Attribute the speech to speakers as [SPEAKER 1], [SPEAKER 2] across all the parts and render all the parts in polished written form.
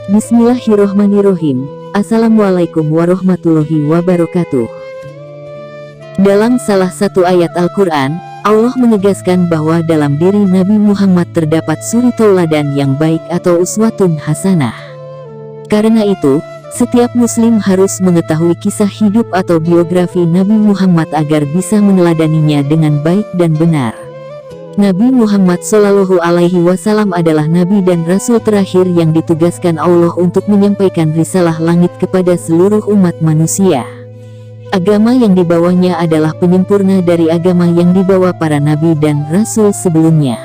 [SPEAKER 1] Bismillahirrohmanirrohim. Assalamualaikum warahmatullahi wabarakatuh. Dalam salah satu ayat Al-Quran, Allah menegaskan bahwa dalam diri Nabi Muhammad terdapat suri tauladan yang baik atau uswatun hasanah. Karena itu, setiap muslim harus mengetahui kisah hidup atau biografi Nabi Muhammad agar bisa meneladaninya dengan baik dan benar. Nabi Muhammad SAW adalah nabi dan rasul terakhir yang ditugaskan Allah untuk menyampaikan risalah langit kepada seluruh umat manusia. Agama yang dibawanya adalah penyempurna dari agama yang dibawa para nabi dan rasul sebelumnya.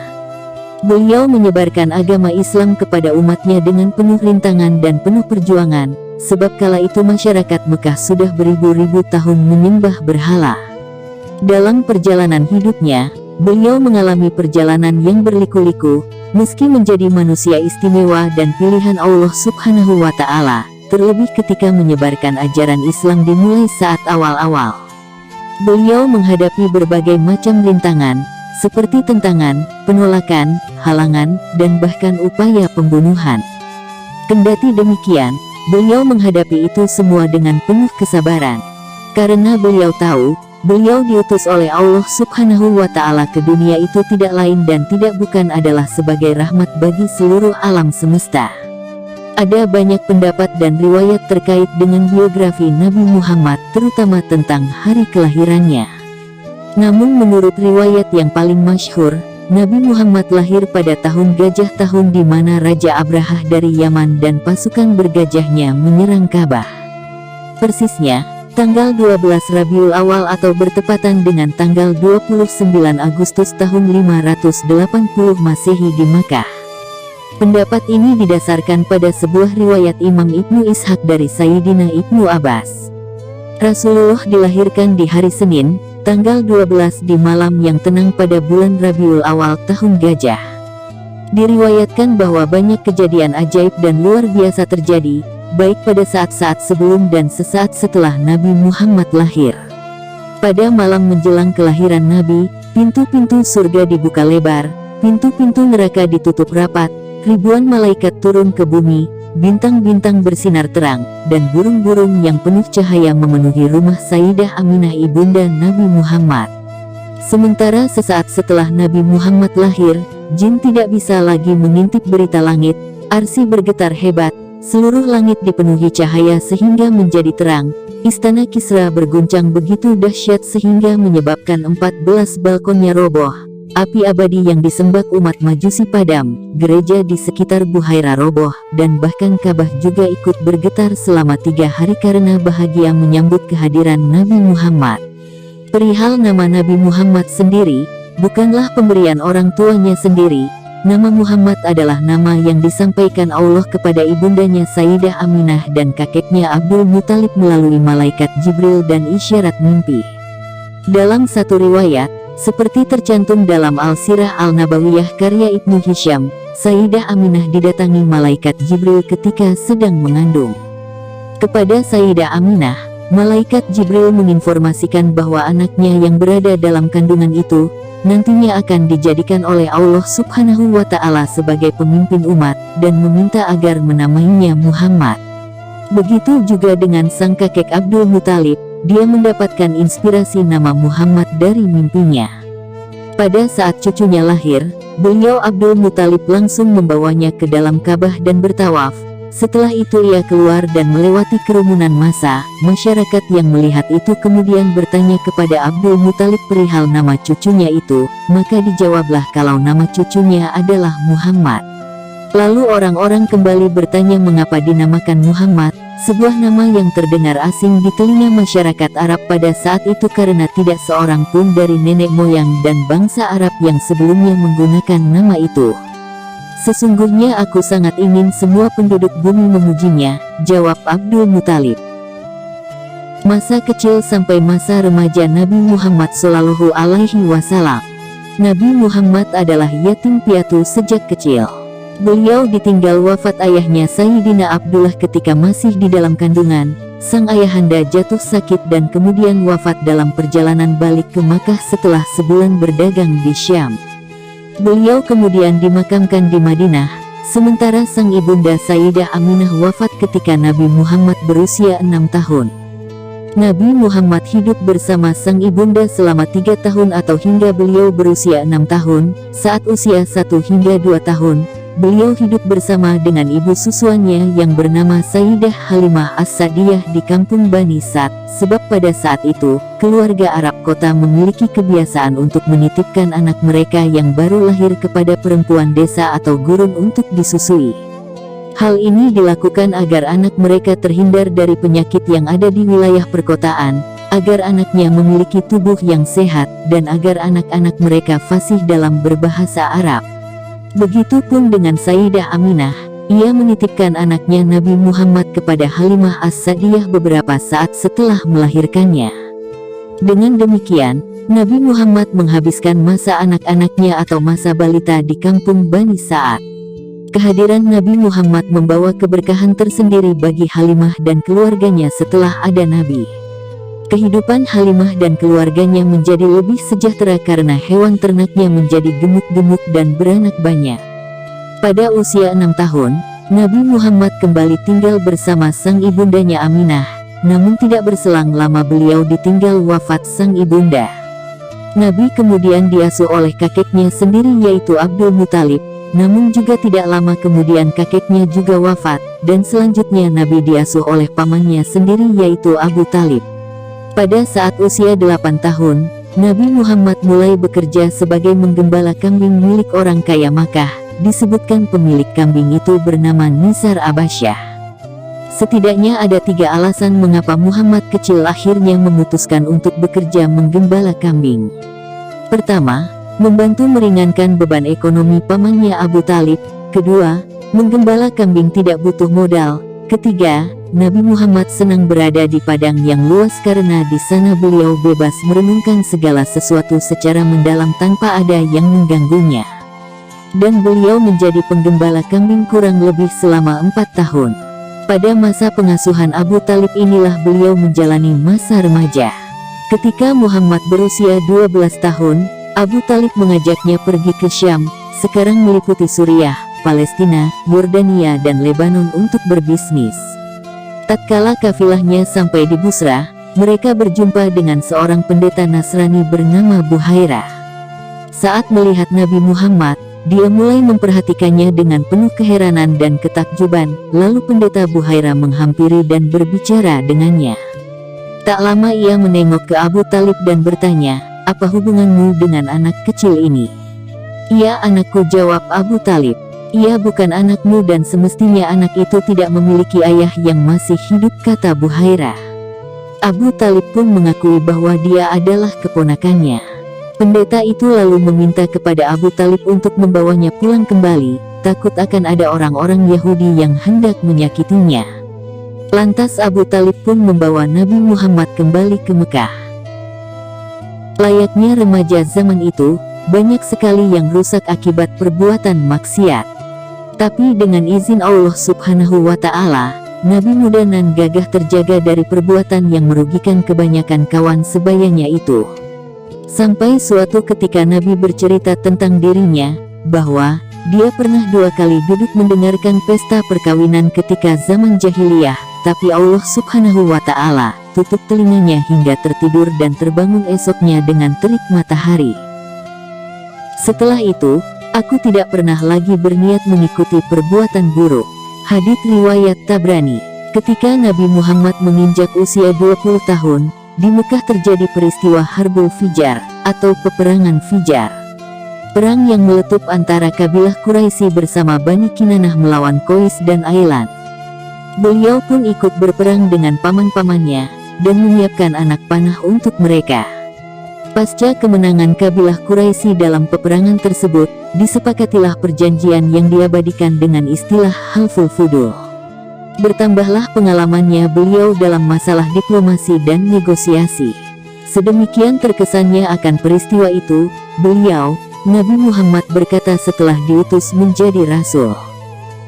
[SPEAKER 1] Beliau menyebarkan agama Islam kepada umatnya dengan penuh rintangan dan penuh perjuangan, sebab kala itu masyarakat Mekah sudah beribu-ribu tahun menyembah berhala. Dalam perjalanan hidupnya, beliau mengalami perjalanan yang berliku-liku, meski menjadi manusia istimewa dan pilihan Allah Subhanahu wa Ta'ala, terlebih ketika menyebarkan ajaran Islam dimulai saat awal-awal. Beliau menghadapi berbagai macam rintangan, seperti tentangan, penolakan, halangan, dan bahkan upaya pembunuhan. Kendati demikian, beliau menghadapi itu semua dengan penuh kesabaran, karena beliau tahu, beliau diutus oleh Allah Subhanahu wa Ta'ala ke dunia itu tidak lain dan tidak bukan adalah sebagai rahmat bagi seluruh alam semesta. Ada banyak pendapat dan riwayat terkait dengan biografi Nabi Muhammad, terutama tentang hari kelahirannya. Namun menurut riwayat yang paling masyhur, Nabi Muhammad lahir pada tahun Gajah, tahun di mana Raja Abrahah dari Yaman dan pasukan bergajahnya menyerang Ka'bah. Persisnya, tanggal 12 Rabiul Awal atau bertepatan dengan tanggal 29 Agustus tahun 580 Masehi di Makkah. Pendapat ini didasarkan pada sebuah riwayat Imam Ibnu Ishaq dari Sayyidina Ibnu Abbas. Rasulullah dilahirkan di hari Senin, tanggal 12 di malam yang tenang pada bulan Rabiul Awal tahun Gajah. Diriwayatkan bahwa banyak kejadian ajaib dan luar biasa terjadi, baik pada saat-saat sebelum dan sesaat setelah Nabi Muhammad lahir. Pada malam menjelang kelahiran Nabi, pintu-pintu surga dibuka lebar, pintu-pintu neraka ditutup rapat, ribuan malaikat turun ke bumi, bintang-bintang bersinar terang, dan burung-burung yang penuh cahaya memenuhi rumah Sayyidah Aminah ibunda Nabi Muhammad. Sementara sesaat setelah Nabi Muhammad lahir, jin tidak bisa lagi mengintip berita langit, arsy bergetar hebat, seluruh langit dipenuhi cahaya sehingga menjadi terang, istana Kisra berguncang begitu dahsyat sehingga menyebabkan 14 balkonnya roboh, api abadi yang disembah umat Majusi padam, gereja di sekitar Buhaira roboh, dan bahkan Ka'bah juga ikut bergetar selama 3 hari karena bahagia menyambut kehadiran Nabi Muhammad. Perihal nama Nabi Muhammad sendiri, bukanlah pemberian orang tuanya sendiri. Nama Muhammad adalah nama yang disampaikan Allah kepada ibundanya Sayyidah Aminah dan kakeknya Abdul Muthalib melalui malaikat Jibril dan isyarat mimpi. Dalam satu riwayat, seperti tercantum dalam Al-Sirah Al-Nabawiyah karya Ibnu Hisham, Sayyidah Aminah didatangi malaikat Jibril ketika sedang mengandung. Kepada Sayyidah Aminah, malaikat Jibril menginformasikan bahwa anaknya yang berada dalam kandungan itu nantinya akan dijadikan oleh Allah Subhanahu wa Ta'ala sebagai pemimpin umat, dan meminta agar menamainya Muhammad. Begitu juga dengan sang kakek Abdul Muthalib, dia mendapatkan inspirasi nama Muhammad dari mimpinya. Pada saat cucunya lahir, beliau Abdul Muthalib langsung membawanya ke dalam Ka'bah dan bertawaf. Setelah itu ia keluar dan melewati kerumunan massa. Masyarakat yang melihat itu kemudian bertanya kepada Abdul Muthalib perihal nama cucunya itu, maka dijawablah kalau nama cucunya adalah Muhammad. Lalu orang-orang kembali bertanya mengapa dinamakan Muhammad, sebuah nama yang terdengar asing di telinga masyarakat Arab pada saat itu karena tidak seorang pun dari nenek moyang dan bangsa Arab yang sebelumnya menggunakan nama itu. Sesungguhnya aku sangat ingin semua penduduk bumi memujinya, jawab Abdul Muthalib. Masa kecil sampai masa remaja Nabi Muhammad Shallallahu Alaihi Wasallam. Nabi Muhammad adalah yatim piatu sejak kecil. Beliau ditinggal wafat ayahnya Sayyidina Abdullah ketika masih di dalam kandungan. Sang ayahanda jatuh sakit dan kemudian wafat dalam perjalanan balik ke Makkah setelah sebulan berdagang di Syam. Beliau kemudian dimakamkan di Madinah, Sementara sang ibunda Sayyidah Aminah wafat ketika Nabi Muhammad berusia 6 tahun. Nabi Muhammad hidup bersama sang ibunda selama 3 tahun atau hingga beliau berusia 6 tahun. Saat usia 1 hingga 2 tahun, beliau hidup bersama dengan ibu susuannya yang bernama Sayyidah Halimah As-Sa'diyah di kampung Bani Sa'd, sebab pada saat itu, keluarga Arab kota memiliki kebiasaan untuk menitipkan anak mereka yang baru lahir kepada perempuan desa atau gurun untuk disusui. Hal ini dilakukan agar anak mereka terhindar dari penyakit yang ada di wilayah perkotaan, agar anaknya memiliki tubuh yang sehat, dan agar anak-anak mereka fasih dalam berbahasa Arab. Begitupun dengan Sayyidah Aminah, ia menitipkan anaknya Nabi Muhammad kepada Halimah As-Sa'diyah beberapa saat setelah melahirkannya. Dengan demikian, Nabi Muhammad menghabiskan masa anak-anaknya atau masa balita di kampung Bani Sa'd. Kehadiran Nabi Muhammad membawa keberkahan tersendiri bagi Halimah dan keluarganya setelah ada Nabi. Kehidupan Halimah dan keluarganya menjadi lebih sejahtera karena hewan ternaknya menjadi gemuk-gemuk dan beranak banyak. Pada usia 6 tahun, Nabi Muhammad kembali tinggal bersama sang ibundanya Aminah, namun tidak berselang lama beliau ditinggal wafat sang ibunda. Nabi kemudian diasuh oleh kakeknya sendiri yaitu Abdul Muthalib, namun juga tidak lama kemudian kakeknya juga wafat, dan selanjutnya Nabi diasuh oleh pamannya sendiri yaitu Abu Thalib. Pada saat usia 8 tahun, Nabi Muhammad mulai bekerja sebagai menggembala kambing milik orang kaya Makkah. Disebutkan pemilik kambing itu bernama Nisar Abasyah. Setidaknya ada 3 alasan mengapa Muhammad kecil akhirnya memutuskan untuk bekerja menggembala kambing. Pertama, membantu meringankan beban ekonomi pamannya Abu Thalib. Kedua, menggembala kambing tidak butuh modal. Ketiga, Nabi Muhammad senang berada di padang yang luas karena di sana beliau bebas merenungkan segala sesuatu secara mendalam tanpa ada yang mengganggunya. Dan beliau menjadi penggembala kambing kurang lebih selama 4 tahun. Pada masa pengasuhan Abu Thalib inilah beliau menjalani masa remaja. Ketika Muhammad berusia 12 tahun, Abu Thalib mengajaknya pergi ke Syam, sekarang meliputi Suriah, Palestina, Yordania dan Lebanon untuk berbisnis. Tatkala kafilahnya sampai di Busra, mereka berjumpa dengan seorang pendeta Nasrani bernama Buhairah. Saat melihat Nabi Muhammad, dia mulai memperhatikannya dengan penuh keheranan dan ketakjuban, lalu pendeta Buhairah menghampiri dan berbicara dengannya. Tak lama ia menengok ke Abu Thalib dan bertanya, "Apa hubunganmu dengan anak kecil ini?" "Ia anakku," jawab Abu Thalib. "Ia bukan anakmu dan semestinya anak itu tidak memiliki ayah yang masih hidup," kata Buhairah. Abu Thalib pun mengakui bahwa dia adalah keponakannya. Pendeta itu lalu meminta kepada Abu Thalib untuk membawanya pulang kembali, takut akan ada orang-orang Yahudi yang hendak menyakitinya. Lantas Abu Thalib pun membawa Nabi Muhammad kembali ke Mekah. Layaknya remaja zaman itu, banyak sekali yang rusak akibat perbuatan maksiat. Tapi dengan izin Allah Subhanahu wa Ta'ala, Nabi muda nan gagah terjaga dari perbuatan yang merugikan kebanyakan kawan sebayanya itu. Sampai suatu ketika Nabi bercerita tentang dirinya, bahwa dia pernah 2 kali duduk mendengarkan pesta perkawinan ketika zaman jahiliyah, tapi Allah Subhanahu wa Ta'ala tutup telinganya hingga tertidur dan terbangun esoknya dengan terik matahari. Setelah itu, aku tidak pernah lagi berniat mengikuti perbuatan buruk. Hadits riwayat Tabrani. Ketika Nabi Muhammad menginjak usia 20 tahun, di Mekah terjadi peristiwa Harbul Fijar, atau peperangan Fijar. Perang yang meletup antara kabilah Quraisy bersama Bani Kinanah melawan Qais dan Ailan. Beliau pun ikut berperang dengan paman-pamannya, dan menyiapkan anak panah untuk mereka. Pasca kemenangan kabilah Quraisy dalam peperangan tersebut, disepakatilah perjanjian yang diabadikan dengan istilah Halful Fudul. Bertambahlah pengalamannya beliau dalam masalah diplomasi dan negosiasi. Sedemikian terkesannya akan peristiwa itu, beliau, Nabi Muhammad berkata setelah diutus menjadi rasul,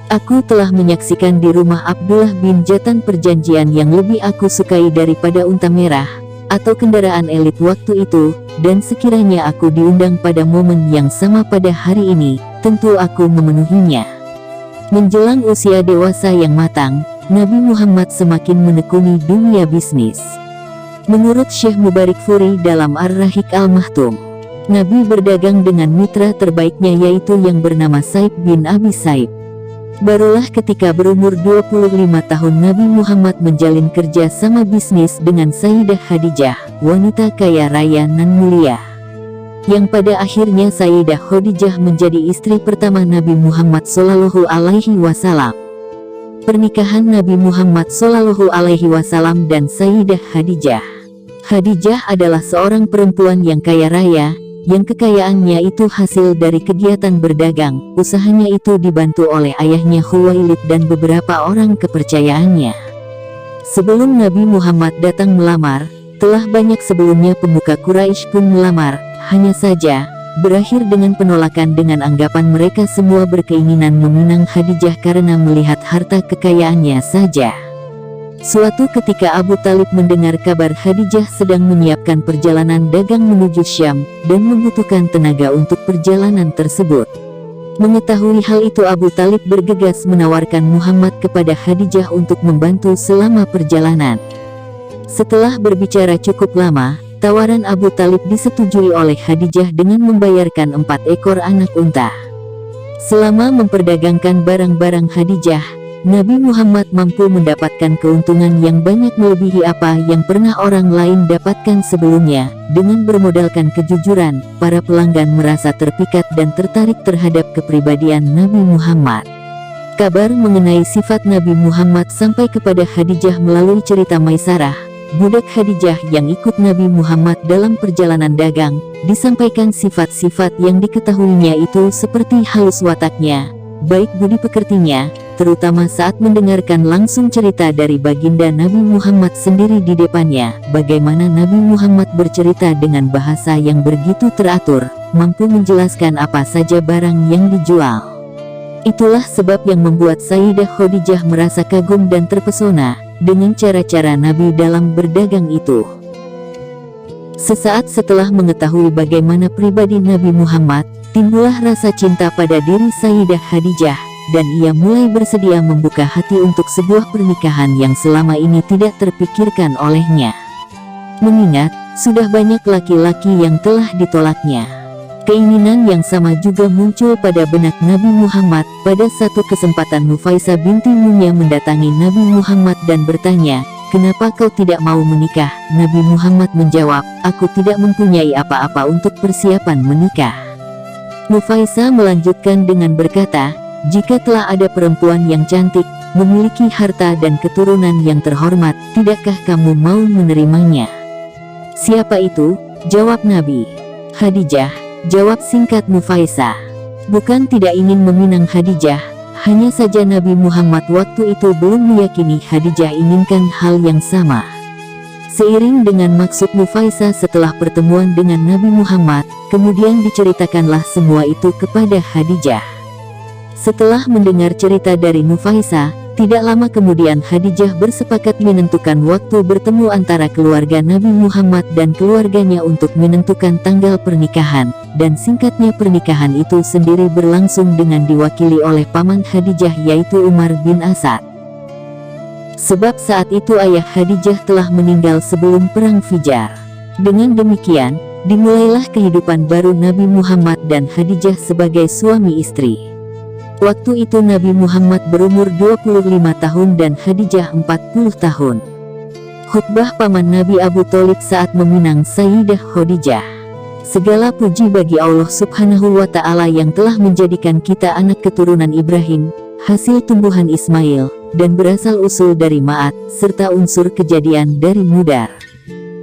[SPEAKER 1] "Aku telah menyaksikan di rumah Abdullah bin Jatan perjanjian yang lebih aku sukai daripada unta merah, atau kendaraan elit waktu itu, dan sekiranya aku diundang pada momen yang sama pada hari ini, tentu aku memenuhinya." Menjelang usia dewasa yang matang, Nabi Muhammad semakin menekuni dunia bisnis. Menurut Syekh Mubarik Furi dalam Ar-Rahiq Al-Mahtum, Nabi berdagang dengan mitra terbaiknya yaitu yang bernama Saib bin Abi Saib. Barulah ketika berumur 25 tahun Nabi Muhammad menjalin kerja sama bisnis dengan Sayyidah Khadijah, wanita kaya raya nan mulia, yang pada akhirnya Sayyidah Khadijah menjadi istri pertama Nabi Muhammad Shallallahu Alaihi Wasallam. Pernikahan Nabi Muhammad Shallallahu Alaihi Wasallam dan Sayyidah Khadijah. Khadijah adalah seorang perempuan yang kaya raya, yang kekayaannya itu hasil dari kegiatan berdagang. Usahanya itu dibantu oleh ayahnya Khuwailid dan beberapa orang kepercayaannya. Sebelum Nabi Muhammad datang melamar, telah banyak sebelumnya pemuka Quraisy pun melamar, hanya saja berakhir dengan penolakan dengan anggapan mereka semua berkeinginan meminang Khadijah karena melihat harta kekayaannya saja. Suatu ketika Abu Talib mendengar kabar Khadijah sedang menyiapkan perjalanan dagang menuju Syam dan membutuhkan tenaga untuk perjalanan tersebut. Mengetahui hal itu Abu Talib bergegas menawarkan Muhammad kepada Khadijah untuk membantu selama perjalanan. Setelah berbicara cukup lama, tawaran Abu Talib disetujui oleh Khadijah dengan membayarkan 4 ekor anak unta. Selama memperdagangkan barang-barang Khadijah, Nabi Muhammad mampu mendapatkan keuntungan yang banyak melebihi apa yang pernah orang lain dapatkan sebelumnya. Dengan bermodalkan kejujuran, para pelanggan merasa terpikat dan tertarik terhadap kepribadian Nabi Muhammad. Kabar mengenai sifat Nabi Muhammad sampai kepada Khadijah melalui cerita Maisarah, budak Khadijah yang ikut Nabi Muhammad dalam perjalanan dagang. Disampaikan sifat-sifat yang diketahuinya itu seperti halus wataknya, baik budi pekertinya, terutama saat mendengarkan langsung cerita dari baginda Nabi Muhammad sendiri di depannya. Bagaimana Nabi Muhammad bercerita dengan bahasa yang begitu teratur, mampu menjelaskan apa saja barang yang dijual. Itulah sebab yang membuat Sayyidah Khadijah merasa kagum dan terpesona dengan cara-cara Nabi dalam berdagang itu. Sesaat setelah mengetahui bagaimana pribadi Nabi Muhammad, timbullah rasa cinta pada diri Sayyidah Khadijah, dan ia mulai bersedia membuka hati untuk sebuah pernikahan yang selama ini tidak terpikirkan olehnya. Mengingat, sudah banyak laki-laki yang telah ditolaknya. Keinginan yang sama juga muncul pada benak Nabi Muhammad. Pada satu kesempatan Nufaisah binti Munya mendatangi Nabi Muhammad dan bertanya, "Kenapa kau tidak mau menikah?" Nabi Muhammad menjawab, "Aku tidak mempunyai apa-apa untuk persiapan menikah." Nufaisah melanjutkan dengan berkata, "Jika telah ada perempuan yang cantik, memiliki harta dan keturunan yang terhormat, tidakkah kamu mau menerimanya?" "Siapa itu?" jawab Nabi. "Khadijah," jawab singkat Nufaisah. Bukan tidak ingin meminang Khadijah, hanya saja Nabi Muhammad waktu itu belum meyakini Khadijah inginkan hal yang sama. Seiring dengan maksud Nufaisah setelah pertemuan dengan Nabi Muhammad, kemudian diceritakanlah semua itu kepada Khadijah. Setelah mendengar cerita dari Nufaisah, tidak lama kemudian Khadijah bersepakat menentukan waktu bertemu antara keluarga Nabi Muhammad dan keluarganya untuk menentukan tanggal pernikahan, dan singkatnya pernikahan itu sendiri berlangsung dengan diwakili oleh paman Khadijah yaitu Umar bin Asad. Sebab saat itu ayah Khadijah telah meninggal sebelum perang Fijar. Dengan demikian, dimulailah kehidupan baru Nabi Muhammad dan Khadijah sebagai suami istri. Waktu itu Nabi Muhammad berumur 25 tahun dan Khadijah 40 tahun. Khutbah paman Nabi Abu Thalib saat meminang Sayyidah Khadijah. Segala puji bagi Allah Subhanahu wa Ta'ala yang telah menjadikan kita anak keturunan Ibrahim, hasil tumbuhan Ismail, dan berasal usul dari Ma'at, serta unsur kejadian dari Mudar.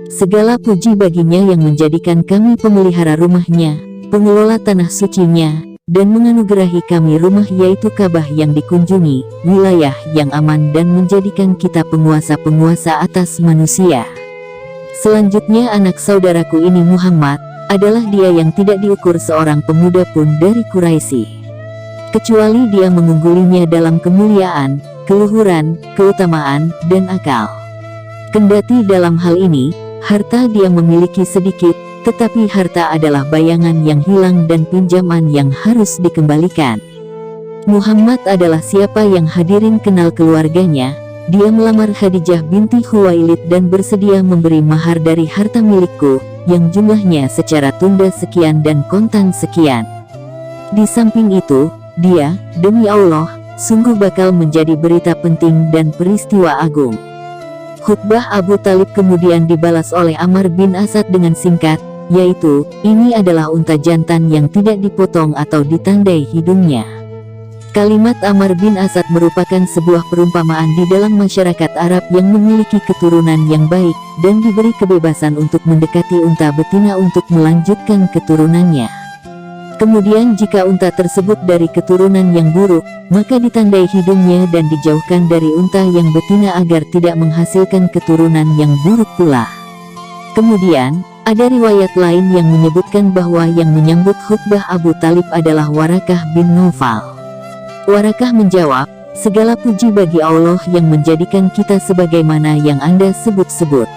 [SPEAKER 1] Segala puji baginya yang menjadikan kami pemelihara rumahnya, pengelola tanah sucinya, dan menganugerahi kami rumah yaitu Ka'bah yang dikunjungi, wilayah yang aman dan menjadikan kita penguasa-penguasa atas manusia. Selanjutnya anak saudaraku ini Muhammad, adalah dia yang tidak diukur seorang pemuda pun dari Quraisy, kecuali dia mengunggulinya dalam kemuliaan, keluhuran, keutamaan, dan akal. Kendati dalam hal ini, harta dia memiliki sedikit, tetapi harta adalah bayangan yang hilang dan pinjaman yang harus dikembalikan. Muhammad adalah siapa yang hadirin kenal keluarganya. Dia melamar Khadijah binti Khuwailid dan bersedia memberi mahar dari harta milikku, yang jumlahnya secara tunda sekian dan kontan sekian. Di samping itu, dia, demi Allah, sungguh bakal menjadi berita penting dan peristiwa agung. Khutbah Abu Talib kemudian dibalas oleh Ammar bin Asad dengan singkat, yaitu, ini adalah unta jantan yang tidak dipotong atau ditandai hidungnya. Kalimat Ammar bin Asad merupakan sebuah perumpamaan di dalam masyarakat Arab yang memiliki keturunan yang baik, dan diberi kebebasan untuk mendekati unta betina untuk melanjutkan keturunannya. Kemudian jika unta tersebut dari keturunan yang buruk, maka ditandai hidungnya dan dijauhkan dari unta yang betina agar tidak menghasilkan keturunan yang buruk pula. Kemudian, ada riwayat lain yang menyebutkan bahwa yang menyambut khutbah Abu Talib adalah Warakah bin Naufal. Warakah menjawab, segala puji bagi Allah yang menjadikan kita sebagaimana yang Anda sebut-sebut.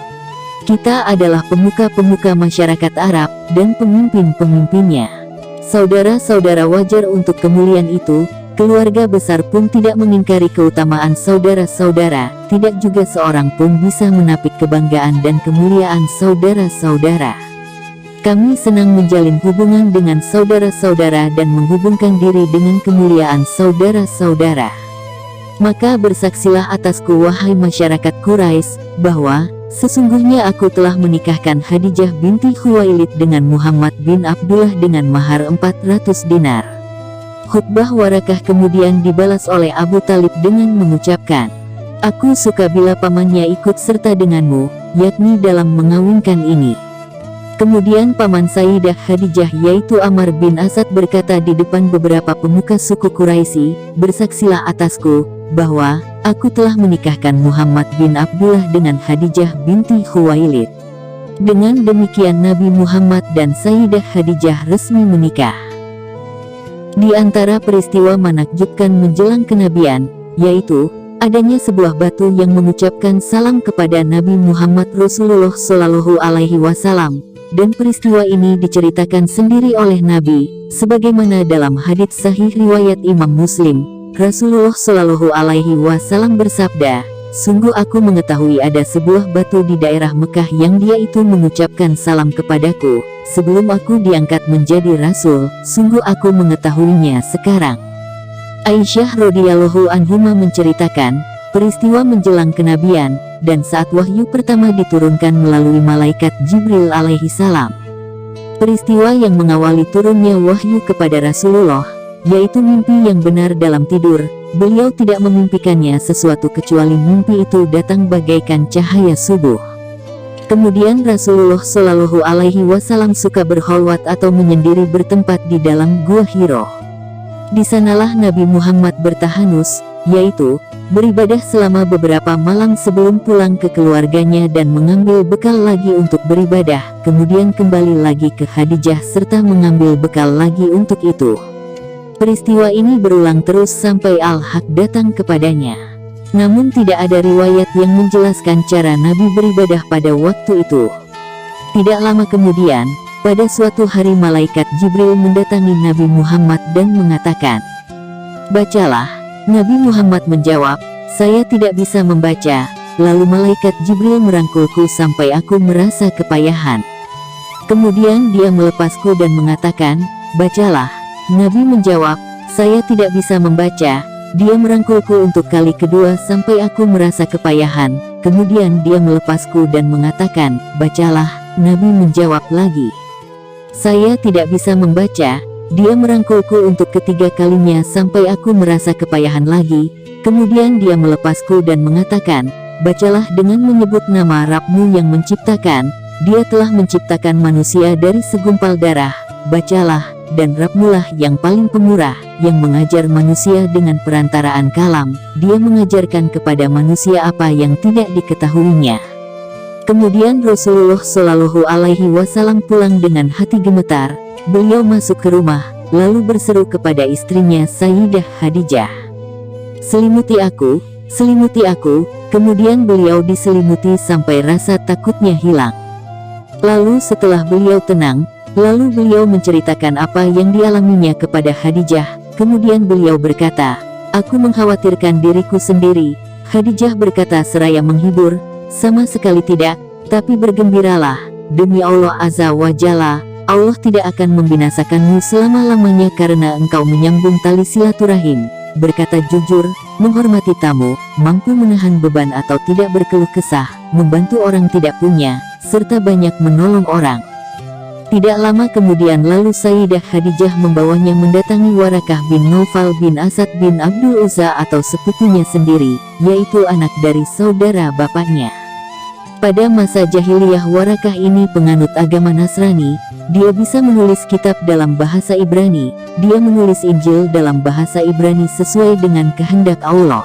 [SPEAKER 1] Kita adalah pemuka-pemuka masyarakat Arab dan pemimpin-pemimpinnya. Saudara-saudara wajar untuk kemuliaan itu, keluarga besar pun tidak mengingkari keutamaan saudara-saudara, tidak juga seorang pun bisa menapik kebanggaan dan kemuliaan saudara-saudara. Kami senang menjalin hubungan dengan saudara-saudara dan menghubungkan diri dengan kemuliaan saudara-saudara. Maka bersaksilah atasku wahai masyarakat Quraisy, bahwa sesungguhnya aku telah menikahkan Khadijah binti Khuwailid dengan Muhammad bin Abdullah dengan mahar 400 dinar. Khutbah Warakah kemudian dibalas oleh Abu Talib dengan mengucapkan, aku suka bila pamannya ikut serta denganmu, yakni dalam mengawinkan ini. Kemudian paman Sayyidah Khadijah yaitu Ammar bin Asad berkata di depan beberapa pemuka suku Quraisy, bersaksilah atasku, bahwa aku telah menikahkan Muhammad bin Abdullah dengan Khadijah binti Khuwailid. Dengan demikian Nabi Muhammad dan Sayyidah Khadijah resmi menikah. Di antara peristiwa menakjubkan menjelang kenabian, yaitu adanya sebuah batu yang mengucapkan salam kepada Nabi Muhammad Rasulullah Shallallahu Alaihi Wasallam. Dan peristiwa ini diceritakan sendiri oleh Nabi, sebagaimana dalam hadits sahih riwayat Imam Muslim. Rasulullah Shallallahu Alaihi Wasallam bersabda, sungguh aku mengetahui ada sebuah batu di daerah Mekah yang dia itu mengucapkan salam kepadaku, sebelum aku diangkat menjadi Rasul, sungguh aku mengetahuinya sekarang. Aisyah radhiyallahu anhuma menceritakan, peristiwa menjelang kenabian, dan saat wahyu pertama diturunkan melalui malaikat Jibril alaihi salam. Peristiwa yang mengawali turunnya wahyu kepada Rasulullah, yaitu mimpi yang benar dalam tidur, beliau tidak memimpikannya sesuatu kecuali mimpi itu datang bagaikan cahaya subuh. Kemudian Rasulullah Shallallahu Alaihi Wasallam suka berkhalwat atau menyendiri bertempat di dalam gua Hiro. Di sanalah Nabi Muhammad bertahanus, yaitu beribadah selama beberapa malam sebelum pulang ke keluarganya dan mengambil bekal lagi untuk beribadah, kemudian kembali lagi ke Khadijah serta mengambil bekal lagi untuk itu. Peristiwa ini berulang terus sampai Al-Haq datang kepadanya. Namun tidak ada riwayat yang menjelaskan cara Nabi beribadah pada waktu itu. Tidak lama kemudian, pada suatu hari malaikat Jibril mendatangi Nabi Muhammad dan mengatakan, bacalah. Nabi Muhammad menjawab, saya tidak bisa membaca. Lalu malaikat Jibril merangkulku sampai aku merasa kepayahan. Kemudian dia melepasku dan mengatakan, bacalah. Nabi menjawab, saya tidak bisa membaca. Dia merangkulku untuk kali kedua sampai aku merasa kepayahan. Kemudian dia melepasku dan mengatakan, bacalah. Nabi menjawab lagi, saya tidak bisa membaca. Dia merangkulku untuk ketiga kalinya sampai aku merasa kepayahan lagi. Kemudian dia melepasku dan mengatakan, bacalah dengan menyebut nama Rabbmu yang menciptakan. Dia telah menciptakan manusia dari segumpal darah. Bacalah, dan Rabbmulah yang paling pemurah, yang mengajar manusia dengan perantaraan kalam. Dia mengajarkan kepada manusia apa yang tidak diketahuinya. Kemudian Rasulullah Shallallahu Alaihi Wasallam pulang dengan hati gemetar. Beliau masuk ke rumah, lalu berseru kepada istrinya Sayyidah Khadijah, selimuti aku, selimuti aku. Kemudian beliau diselimuti sampai rasa takutnya hilang. Lalu setelah beliau tenang, lalu beliau menceritakan apa yang dialaminya kepada Khadijah. Kemudian beliau berkata, "Aku mengkhawatirkan diriku sendiri." Khadijah berkata seraya menghibur, "Sama sekali tidak, tapi bergembiralah, demi Allah Azza wa Jalla, Allah tidak akan membinasakanmu selama-lamanya karena engkau menyambung tali silaturahim, berkata jujur, menghormati tamu, mampu menahan beban atau tidak berkeluh kesah, membantu orang tidak punya, serta banyak menolong orang." Tidak lama kemudian lalu Sayyidah Khadijah membawanya mendatangi Warakah bin Naufal bin Asad bin Abdul Uzza atau sepupunya sendiri, yaitu anak dari saudara bapaknya. Pada masa jahiliyah Warakah ini penganut agama Nasrani, dia bisa menulis kitab dalam bahasa Ibrani, dia menulis Injil dalam bahasa Ibrani sesuai dengan kehendak Allah.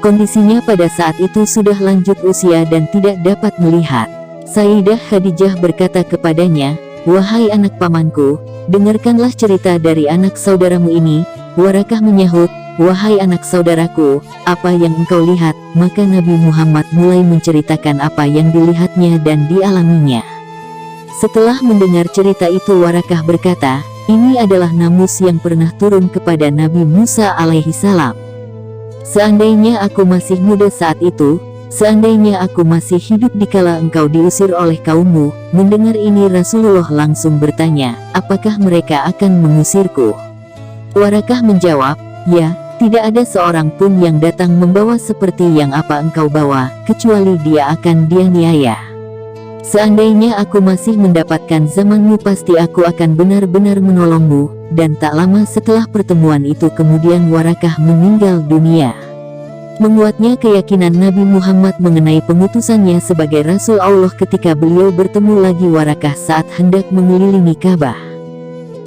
[SPEAKER 1] Kondisinya pada saat itu sudah lanjut usia dan tidak dapat melihat. Sayyidah Khadijah berkata kepadanya, "Wahai anak pamanku, dengarkanlah cerita dari anak saudaramu ini." Warakah menyahut, "Wahai anak saudaraku, apa yang engkau lihat?" Maka Nabi Muhammad mulai menceritakan apa yang dilihatnya dan dialaminya. Setelah mendengar cerita itu Warakah berkata, "Ini adalah namus yang pernah turun kepada Nabi Musa alaihi salam. Seandainya aku masih muda saat itu, seandainya aku masih hidup dikala engkau diusir oleh kaummu." Mendengar ini Rasulullah langsung bertanya, "Apakah mereka akan mengusirku?" Warakah menjawab, "Ya, tidak ada seorang pun yang datang membawa seperti yang apa engkau bawa, kecuali dia akan dianiaya. Seandainya aku masih mendapatkan zamanmu pasti aku akan benar-benar menolongmu." Dan tak lama setelah pertemuan itu kemudian Warakah meninggal dunia. Menguatnya keyakinan Nabi Muhammad mengenai pengutusannya sebagai Rasul Allah ketika beliau bertemu lagi Warakah saat hendak mengelilingi Ka'bah.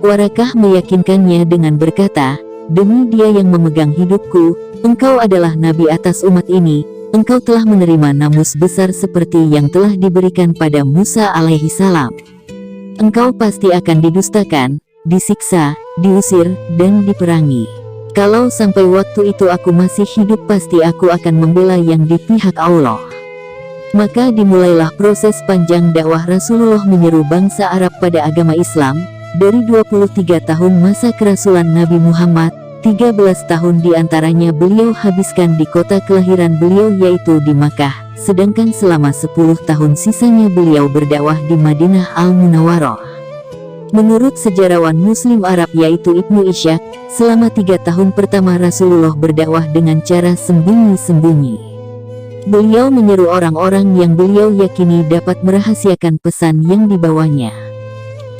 [SPEAKER 1] Warakah meyakinkannya dengan berkata, "Demi Dia yang memegang hidupku, engkau adalah Nabi atas umat ini, engkau telah menerima namus besar seperti yang telah diberikan pada Musa alaihi salam. Engkau pasti akan didustakan, disiksa, diusir, dan diperangi. Kalau sampai waktu itu aku masih hidup pasti aku akan membela yang di pihak Allah." Maka dimulailah proses panjang dakwah Rasulullah menyeru bangsa Arab pada agama Islam. Dari 23 tahun masa kerasulan Nabi Muhammad, 13 tahun diantaranya beliau habiskan di kota kelahiran beliau yaitu di Makkah, sedangkan selama 10 tahun sisanya beliau berdakwah di Madinah Al-Munawwarah. Menurut sejarawan Muslim Arab yaitu Ibnu Ishaq, selama 3 tahun pertama Rasulullah berdakwah dengan cara sembunyi-sembunyi. Beliau menyeru orang-orang yang beliau yakini dapat merahasiakan pesan yang dibawanya.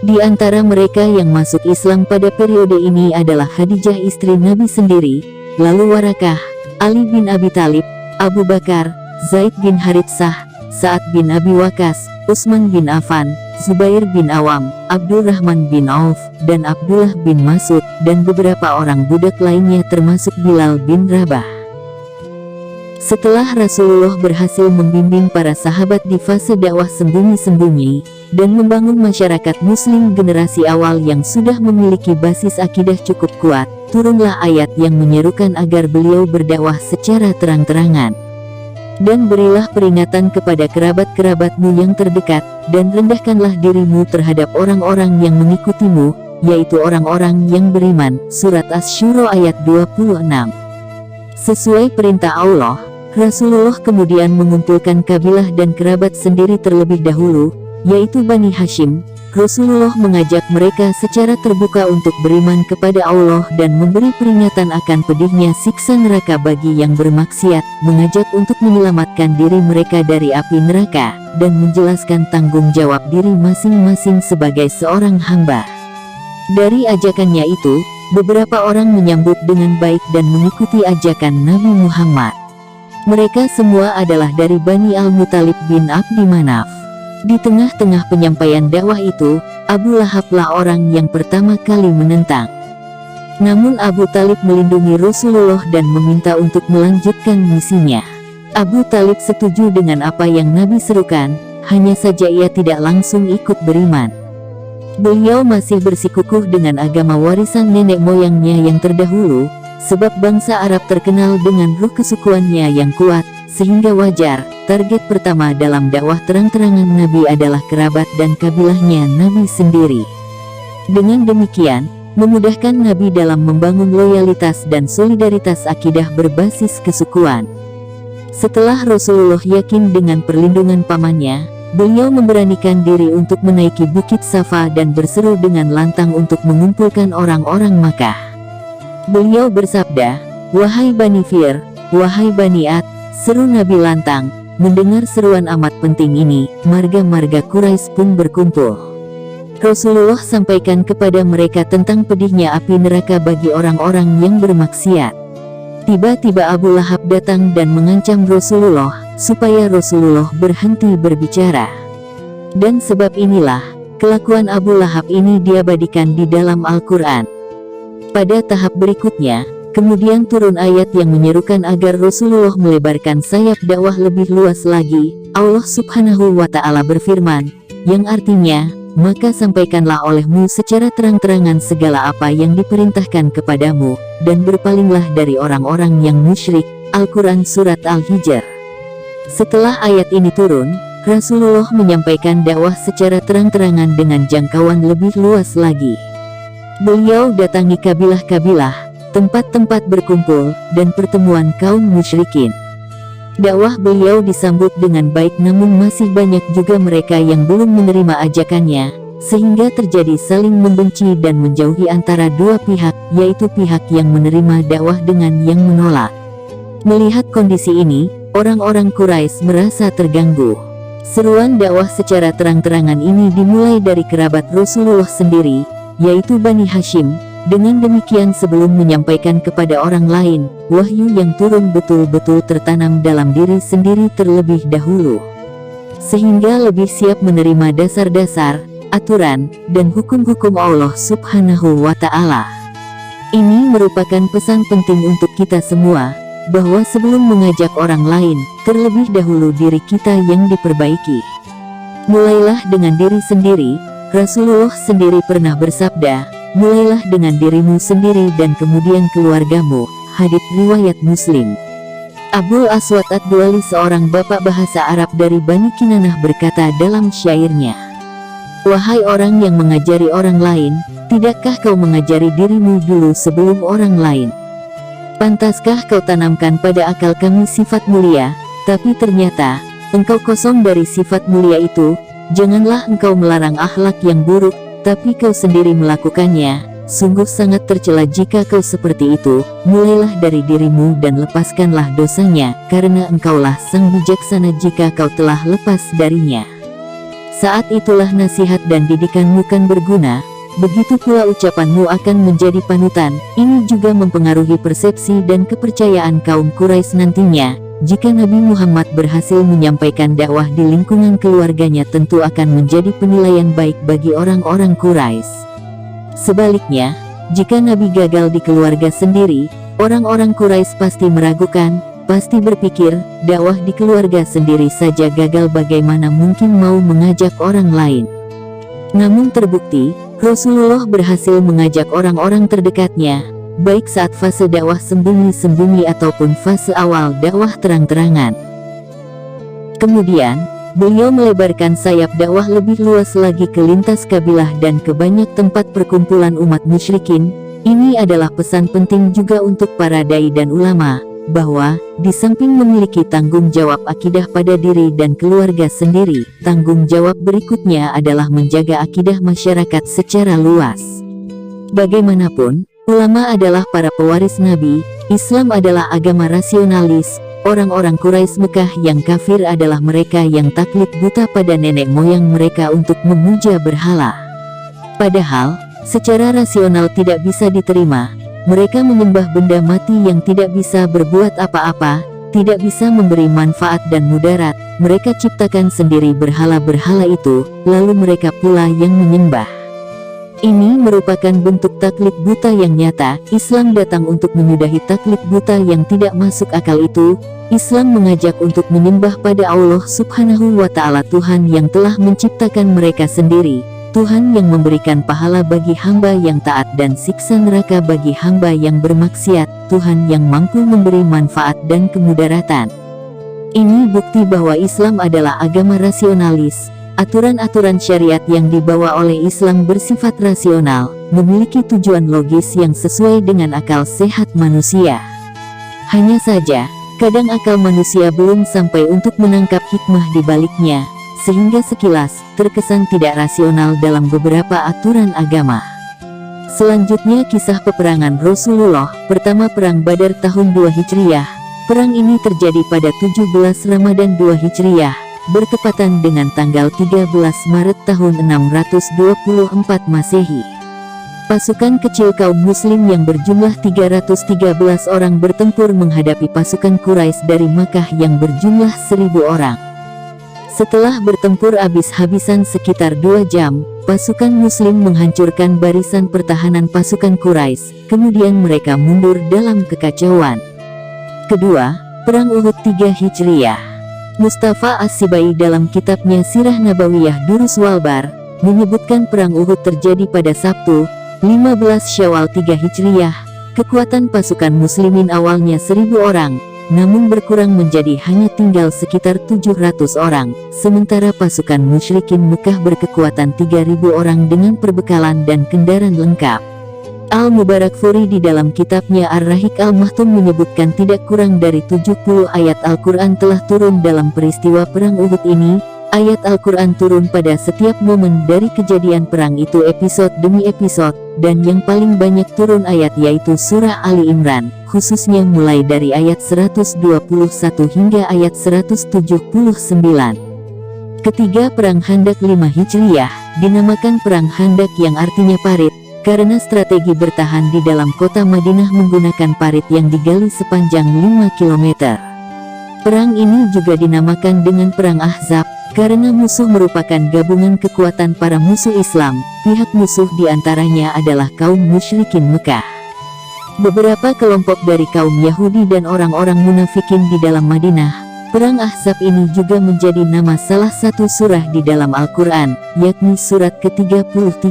[SPEAKER 1] Di antara mereka yang masuk Islam pada periode ini adalah Khadijah istri Nabi sendiri, lalu Warakah, Ali bin Abi Thalib, Abu Bakar, Zaid bin Haritsah, Sa'ad bin Abi Waqqas, Utsman bin Affan, Zubair bin Awam, Abdurrahman bin Auf, dan Abdullah bin Mas'ud, dan beberapa orang budak lainnya termasuk Bilal bin Rabah. Setelah Rasulullah berhasil membimbing para sahabat di fase dakwah sembunyi-sembunyi, dan membangun masyarakat muslim generasi awal yang sudah memiliki basis akidah cukup kuat, turunlah ayat yang menyerukan agar beliau berdakwah secara terang-terangan. "Dan berilah peringatan kepada kerabat-kerabatmu yang terdekat, dan rendahkanlah dirimu terhadap orang-orang yang mengikutimu, yaitu orang-orang yang beriman." Surat Asy-Syura ayat 26. Sesuai perintah Allah, Rasulullah kemudian mengumpulkan kabilah dan kerabat sendiri terlebih dahulu, yaitu Bani Hashim. Rasulullah mengajak mereka secara terbuka untuk beriman kepada Allah dan memberi peringatan akan pedihnya siksa neraka bagi yang bermaksiat, mengajak untuk menyelamatkan diri mereka dari api neraka, dan menjelaskan tanggung jawab diri masing-masing sebagai seorang hamba. Dari ajakannya itu, beberapa orang menyambut dengan baik dan mengikuti ajakan Nabi Muhammad. Mereka semua adalah dari Bani Al-Muttalib bin Abdi Manaf. Di tengah-tengah penyampaian dakwah itu, Abu Lahablah orang yang pertama kali menentang. Namun Abu Talib melindungi Rasulullah dan meminta untuk melanjutkan misinya. Abu Talib setuju dengan apa yang Nabi serukan, hanya saja ia tidak langsung ikut beriman. Beliau masih bersikukuh dengan agama warisan nenek moyangnya yang terdahulu, sebab bangsa Arab terkenal dengan ruh kesukuannya yang kuat, sehingga wajar, target pertama dalam dakwah terang-terangan Nabi adalah kerabat dan kabilahnya Nabi sendiri. Dengan demikian, memudahkan Nabi dalam membangun loyalitas dan solidaritas akidah berbasis kesukuan. Setelah Rasulullah yakin dengan perlindungan pamannya, beliau memberanikan diri untuk menaiki Bukit Safa dan berseru dengan lantang untuk mengumpulkan orang-orang Makkah. Beliau bersabda, "Wahai Bani Fir, wahai Bani Ad," seru Nabi lantang. Mendengar seruan amat penting ini, marga-marga Quraisy pun berkumpul. Rasulullah sampaikan kepada mereka tentang pedihnya api neraka bagi orang-orang yang bermaksiat. Tiba-tiba Abu Lahab datang dan mengancam Rasulullah, supaya Rasulullah berhenti berbicara. Dan sebab inilah, kelakuan Abu Lahab ini diabadikan di dalam Al-Quran. Pada tahap berikutnya, kemudian turun ayat yang menyerukan agar Rasulullah melebarkan sayap dakwah lebih luas lagi. Allah Subhanahu wa Ta'ala berfirman, yang artinya, "Maka sampaikanlah olehmu secara terang-terangan segala apa yang diperintahkan kepadamu, dan berpalinglah dari orang-orang yang musyrik." Al-Quran Surat Al-Hijr. Setelah ayat ini turun, Rasulullah menyampaikan dakwah secara terang-terangan dengan jangkauan lebih luas lagi. Beliau datangi kabilah-kabilah, tempat-tempat berkumpul, dan pertemuan kaum musyrikin. Dakwah beliau disambut dengan baik, namun masih banyak juga mereka yang belum menerima ajakannya, sehingga terjadi saling membenci dan menjauhi antara dua pihak, yaitu pihak yang menerima dakwah dengan yang menolak. Melihat kondisi ini, orang-orang Quraisy merasa terganggu. Seruan dakwah secara terang-terangan ini dimulai dari kerabat Rasulullah sendiri, yaitu Bani Hashim. Dengan demikian, sebelum menyampaikan kepada orang lain, wahyu yang turun betul-betul tertanam dalam diri sendiri terlebih dahulu, sehingga lebih siap menerima dasar-dasar, aturan, dan hukum-hukum Allah Subhanahu wa Ta'ala. Ini merupakan pesan penting untuk kita semua, bahwa sebelum mengajak orang lain, terlebih dahulu diri kita yang diperbaiki. Mulailah dengan diri sendiri. Rasulullah sendiri pernah bersabda, "Mulailah dengan dirimu sendiri dan kemudian keluargamu." Hadits riwayat Muslim. Abul Aswad Ad-Duali, seorang bapak bahasa Arab dari Bani Kinanah, berkata dalam syairnya, "Wahai orang yang mengajari orang lain, tidakkah kau mengajari dirimu dulu sebelum orang lain? Pantaskah kau tanamkan pada akal kami sifat mulia, tapi ternyata engkau kosong dari sifat mulia itu? Janganlah engkau melarang akhlak yang buruk, tapi kau sendiri melakukannya. Sungguh sangat tercela jika kau seperti itu. Mulailah dari dirimu dan lepaskanlah dosanya, karena engkaulah sang bijaksana jika kau telah lepas darinya. Saat itulah nasihat dan didikanmu kan berguna, begitu pula ucapanmu akan menjadi panutan." Ini juga mempengaruhi persepsi dan kepercayaan kaum Quraisy nantinya. Jika Nabi Muhammad berhasil menyampaikan dakwah di lingkungan keluarganya, tentu akan menjadi penilaian baik bagi orang-orang Quraisy. Sebaliknya, jika Nabi gagal di keluarga sendiri, orang-orang Quraisy pasti meragukan, pasti berpikir, dakwah di keluarga sendiri saja gagal, bagaimana mungkin mau mengajak orang lain. Namun terbukti, Rasulullah berhasil mengajak orang-orang terdekatnya, baik saat fase dakwah sembunyi-sembunyi ataupun fase awal dakwah terang-terangan. Kemudian, beliau melebarkan sayap dakwah lebih luas lagi ke lintas kabilah dan ke banyak tempat perkumpulan umat musyrikin. Ini adalah pesan penting juga untuk para dai dan ulama, bahwa di samping memiliki tanggung jawab akidah pada diri dan keluarga sendiri, tanggung jawab berikutnya adalah menjaga akidah masyarakat secara luas. Bagaimanapun, ulama adalah para pewaris Nabi, Islam adalah agama rasionalis, orang-orang Quraisy Mekah yang kafir adalah mereka yang taklid buta pada nenek moyang mereka untuk memuja berhala. Padahal, secara rasional tidak bisa diterima, mereka menyembah benda mati yang tidak bisa berbuat apa-apa, tidak bisa memberi manfaat dan mudarat. Mereka ciptakan sendiri berhala-berhala itu, lalu mereka pula yang menyembah. Ini merupakan bentuk taklid buta yang nyata. Islam datang untuk menyudahi taklid buta yang tidak masuk akal itu. Islam mengajak untuk menyembah pada Allah Subhanahu wa Ta'ala, Tuhan yang telah menciptakan mereka sendiri, Tuhan yang memberikan pahala bagi hamba yang taat dan siksa neraka bagi hamba yang bermaksiat, Tuhan yang mampu memberi manfaat dan kemudaratan. Ini bukti bahwa Islam adalah agama rasionalis, Aturan-aturan syariat yang dibawa oleh Islam bersifat rasional, memiliki tujuan logis yang sesuai dengan akal sehat manusia. Hanya saja, kadang akal manusia belum sampai untuk menangkap hikmah di baliknya, sehingga sekilas terkesan tidak rasional dalam beberapa aturan agama. Selanjutnya kisah peperangan Rasulullah. Pertama, Perang Badar tahun 2 Hijriah. Perang ini terjadi pada 17 Ramadan 2 Hijriah, bertepatan dengan tanggal 13 Maret tahun 624 Masehi. Pasukan kecil kaum muslim yang berjumlah 313 orang bertempur menghadapi pasukan Quraisy dari Makkah yang berjumlah 1000 orang. Setelah bertempur habis-habisan sekitar 2 jam, pasukan muslim menghancurkan barisan pertahanan pasukan Quraisy, kemudian mereka mundur dalam kekacauan. Kedua, Perang Uhud 3 Hijriah. Mustafa As-Sibai dalam kitabnya Sirah Nabawiyah Durus Walbar, menyebutkan Perang Uhud terjadi pada Sabtu, 15 Syawal 3 Hijriah. Kekuatan pasukan muslimin awalnya 1000 orang, namun berkurang menjadi hanya tinggal sekitar 700 orang, sementara pasukan musyrikin Mekah berkekuatan 3000 orang dengan perbekalan dan kendaraan lengkap. Al-Mubarakfuri di dalam kitabnya Ar-Rahiq Al-Mahtum menyebutkan tidak kurang dari 70 ayat Al-Quran telah turun dalam peristiwa Perang Uhud ini. Ayat Al-Quran turun pada setiap momen dari kejadian perang itu episode demi episode, dan yang paling banyak turun ayat yaitu Surah Ali Imran, khususnya mulai dari ayat 121 hingga ayat 179. Ketiga, Perang Khandak 5 Hijriah, dinamakan Perang Khandak yang artinya parit, karena strategi bertahan di dalam kota Madinah menggunakan parit yang digali sepanjang 5 km. Perang ini juga dinamakan dengan Perang Ahzab, karena musuh merupakan gabungan kekuatan para musuh Islam. Pihak musuh diantaranya adalah kaum musyrikin Mekah. Beberapa kelompok dari kaum Yahudi dan orang-orang munafikin di dalam Madinah. Perang Ahzab ini juga menjadi nama salah satu surah di dalam Al-Quran, yakni surat ke-33.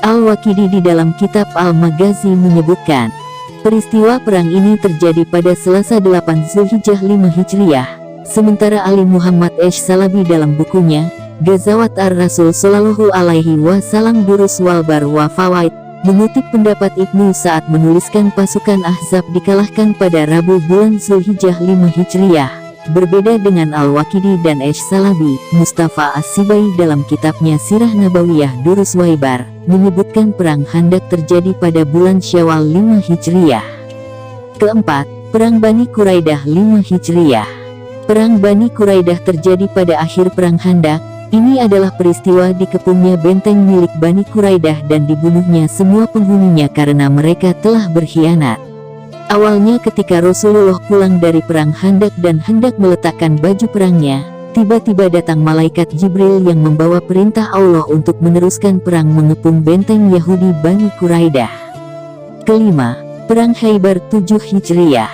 [SPEAKER 1] Al-Waqidi di dalam kitab Al-Maghazi menyebutkan, peristiwa perang ini terjadi pada Selasa 8 Zulhijjah 5 Hijriah. Sementara Ali Muhammad Salabi dalam bukunya Ghazawat Ar-Rasul Shallallahu Alaihi Wasallam Durus Walbar wa Fawaid mengutip pendapat Ibnu saat menuliskan pasukan Ahzab dikalahkan pada Rabu bulan Zulhijjah 5 Hijriah. Berbeda dengan Al-Waqidi dan Salabi, Mustafa As-Sibai dalam kitabnya Sirah Nabawiyah Durus Waibar menyebutkan Perang Khandak terjadi pada bulan Syawal 5 Hijriah. Keempat, Perang Bani Quraidah 5 Hijriah. Perang Bani Quraidah terjadi pada akhir Perang Khandak. Ini adalah peristiwa dikepungnya benteng milik Bani Quraidah dan dibunuhnya semua penghuninya karena mereka telah berkhianat. Awalnya ketika Rasulullah pulang dari Perang Khandak dan hendak meletakkan baju perangnya, tiba-tiba datang malaikat Jibril yang membawa perintah Allah untuk meneruskan perang mengepung benteng Yahudi Bani Quraidah. Kelima, Perang Khaybar 7 Hijriah.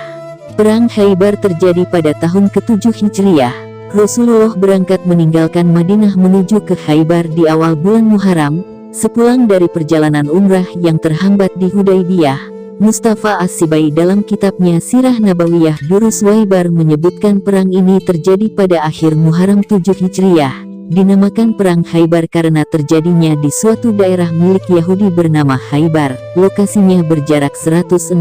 [SPEAKER 1] Perang Khaybar terjadi pada tahun ke-7 Hijriah. Rasulullah berangkat meninggalkan Madinah menuju ke Khaybar di awal bulan Muharram. Sepulang dari perjalanan umrah yang terhambat di Hudaybiyah, Mustafa As-Sibai dalam kitabnya Sirah Nabawiyah Durus Waibar menyebutkan perang ini terjadi pada akhir Muharram 7 Hijriah. Dinamakan Perang Khaybar karena terjadinya di suatu daerah milik Yahudi bernama Khaybar. Lokasinya berjarak 160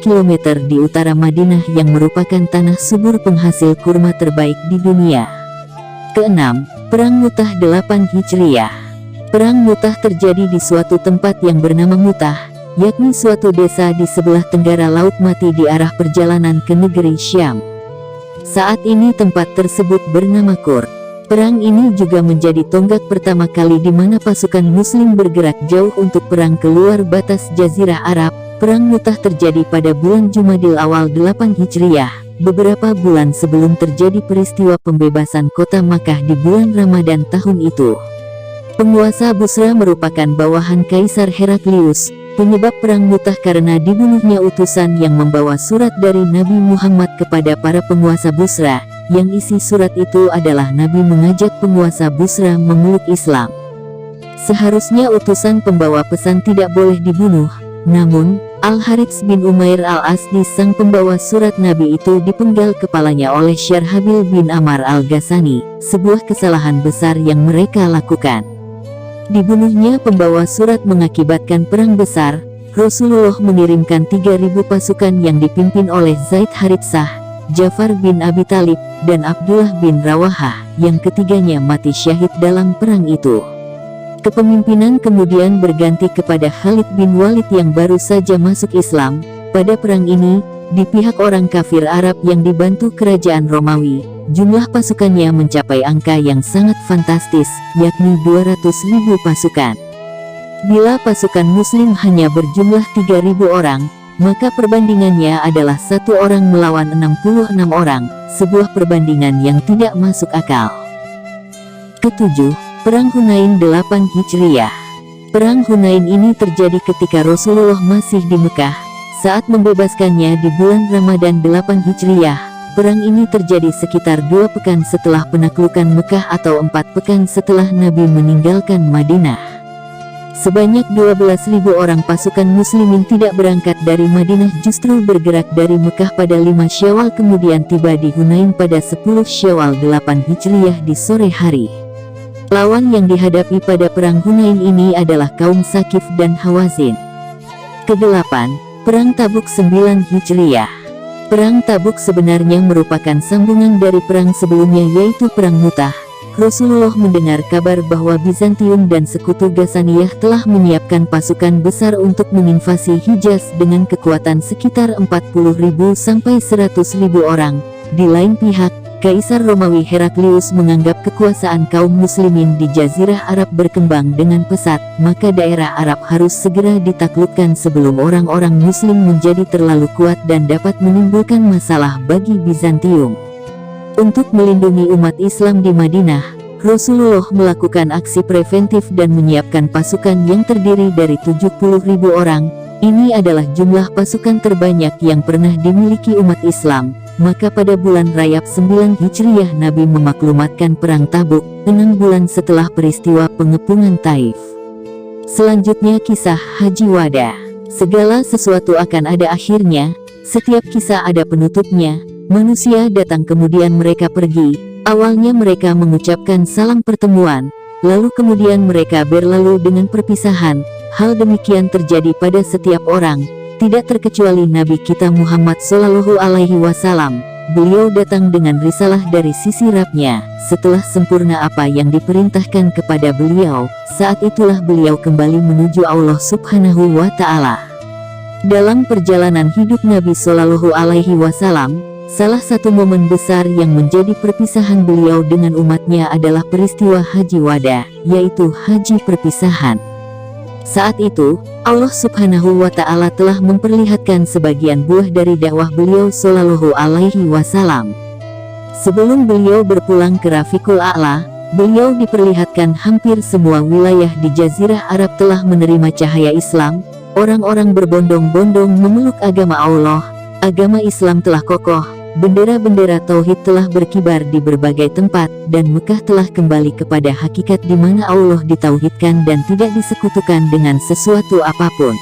[SPEAKER 1] km di utara Madinah yang merupakan tanah subur penghasil kurma terbaik di dunia. Keenam, Perang Mutah 8 Hijriah. Perang Mutah terjadi di suatu tempat yang bernama Mutah, yakni suatu desa di sebelah tenggara Laut Mati di arah perjalanan ke negeri Syam. Saat ini tempat tersebut bernama Kur. Perang ini juga menjadi tonggak pertama kali di mana pasukan muslim bergerak jauh untuk perang keluar batas Jazirah Arab. Perang Mutah terjadi pada bulan Jumadil Awal 8 Hijriah, beberapa bulan sebelum terjadi peristiwa pembebasan kota Makkah di bulan Ramadan tahun itu. Penguasa Busra merupakan bawahan Kaisar Heraklius. Penyebab Perang Mutah karena dibunuhnya utusan yang membawa surat dari Nabi Muhammad kepada para penguasa Busra. Yang isi surat itu adalah Nabi mengajak penguasa Busra memeluk Islam. Seharusnya utusan pembawa pesan tidak boleh dibunuh, namun Al-Harits bin Umair al-Asdi, sang pembawa surat Nabi itu, dipenggal kepalanya oleh Syarhabil bin Ammar al-Ghassani, sebuah kesalahan besar yang mereka lakukan. Dibunuhnya pembawa surat mengakibatkan perang besar. Rasulullah mengirimkan 3.000 pasukan yang dipimpin oleh Zaid Haritsah, Ja'far bin Abi Thalib, dan Abdullah bin Rawahah, yang ketiganya mati syahid dalam perang itu. Kepemimpinan kemudian berganti kepada Khalid bin Walid yang baru saja masuk Islam. Pada perang ini, di pihak orang kafir Arab yang dibantu kerajaan Romawi, jumlah pasukannya mencapai angka yang sangat fantastis, yakni 200.000 pasukan. Bila pasukan muslim hanya berjumlah 3.000 orang, maka perbandingannya adalah 1 orang melawan 66 orang, sebuah perbandingan yang tidak masuk akal. Ketujuh, Perang Hunain 8 Hijriyah. Perang Hunain ini terjadi ketika Rasulullah masih di Mekah, saat membebaskannya di bulan Ramadan 8 Hijriyah. Perang ini terjadi sekitar 2 pekan setelah penaklukan Mekah atau 4 pekan setelah Nabi meninggalkan Madinah. Sebanyak 12.000 orang pasukan muslimin tidak berangkat dari Madinah, justru bergerak dari Mekah pada 5 Syawal, kemudian tiba di Hunain pada 10 Syawal 8 Hijriyah di sore hari. Lawan yang dihadapi pada perang Hunain ini adalah kaum Sakif dan Hawazin. Kedelapan, Perang Tabuk 9 Hijriyah. Perang Tabuk sebenarnya merupakan sambungan dari perang sebelumnya, yaitu Perang Mu'tah. Rasulullah mendengar kabar bahwa Bizantium dan sekutu Ghassaniyah telah menyiapkan pasukan besar untuk menginvasi Hijaz dengan kekuatan sekitar 40.000 sampai 100.000 orang. Di lain pihak, Kaisar Romawi Heraklius menganggap kekuasaan kaum muslimin di Jazirah Arab berkembang dengan pesat, maka daerah Arab harus segera ditaklukkan sebelum orang-orang muslim menjadi terlalu kuat dan dapat menimbulkan masalah bagi Bizantium. Untuk melindungi umat Islam di Madinah, Rasulullah melakukan aksi preventif dan menyiapkan pasukan yang terdiri dari 70.000 orang. Ini adalah jumlah pasukan terbanyak yang pernah dimiliki umat Islam. Maka pada bulan Rajab 9 Hijriyah Nabi memaklumatkan Perang Tabuk, 6 bulan setelah peristiwa pengepungan Taif. Selanjutnya kisah Haji Wada. Segala sesuatu akan ada akhirnya, setiap kisah ada penutupnya. Manusia datang kemudian mereka pergi. Awalnya mereka mengucapkan salam pertemuan, lalu kemudian mereka berlalu dengan perpisahan. Hal demikian terjadi pada setiap orang, tidak terkecuali Nabi kita Muhammad Shallallahu Alaihi Wasallam. Beliau datang dengan risalah dari sisi Rabb-Nya. Setelah sempurna apa yang diperintahkan kepada beliau, saat itulah beliau kembali menuju Allah Subhanahu wa Ta'ala. Dalam perjalanan hidup Nabi Shallallahu Alaihi Wasallam, salah satu momen besar yang menjadi perpisahan beliau dengan umatnya adalah peristiwa Haji Wada, yaitu haji perpisahan. Saat itu, Allah Subhanahu wa Ta'ala telah memperlihatkan sebagian buah dari dakwah beliau Shallallahu Alaihi Wasallam. Sebelum beliau berpulang ke Rafiqul A'la, beliau diperlihatkan hampir semua wilayah di Jazirah Arab telah menerima cahaya Islam. Orang-orang berbondong-bondong memeluk agama Allah. Agama Islam telah kokoh. Bendera-bendera tauhid telah berkibar di berbagai tempat, dan Mekah telah kembali kepada hakikat di mana Allah ditauhidkan dan tidak disekutukan dengan sesuatu apapun.